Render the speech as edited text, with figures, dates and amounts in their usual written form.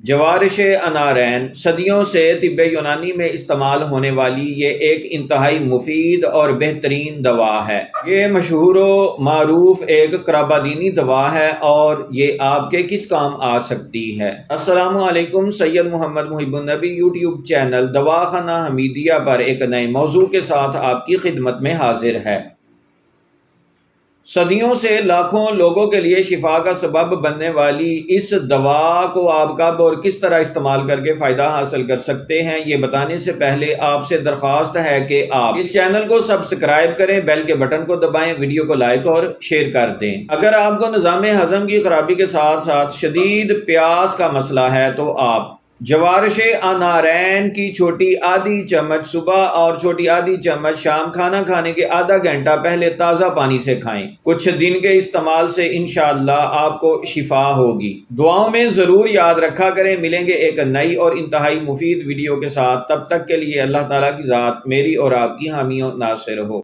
جوارش انارین صدیوں سے طب یونانی میں استعمال ہونے والی یہ ایک انتہائی مفید اور بہترین دوا ہے۔ یہ مشہور و معروف ایک کرابادینی دوا ہے اور یہ آپ کے کس کام آ سکتی ہے۔ السلام علیکم، سید محمد محب النبی یوٹیوب چینل دواخانہ حمیدیہ پر ایک نئے موضوع کے ساتھ آپ کی خدمت میں حاضر ہے۔ صدیوں سے لاکھوں لوگوں کے لیے شفا کا سبب بننے والی اس دوا کو آپ کب اور کس طرح استعمال کر کے فائدہ حاصل کر سکتے ہیں، یہ بتانے سے پہلے آپ سے درخواست ہے کہ آپ اس چینل کو سبسکرائب کریں، بیل کے بٹن کو دبائیں، ویڈیو کو لائک اور شیئر کر دیں۔ اگر آپ کو نظام ہضم کی خرابی کے ساتھ ساتھ شدید پیاس کا مسئلہ ہے تو آپ جوارش انارین کی چھوٹی آدھی چمچ صبح اور چھوٹی آدھی چمچ شام کھانا کھانے کے آدھا گھنٹہ پہلے تازہ پانی سے کھائیں۔ کچھ دن کے استعمال سے انشاءاللہ آپ کو شفا ہوگی۔ دعاؤں میں ضرور یاد رکھا کریں۔ ملیں گے ایک نئی اور انتہائی مفید ویڈیو کے ساتھ، تب تک کے لیے اللہ تعالیٰ کی ذات میری اور آپ کی حامی و ناصر ہو۔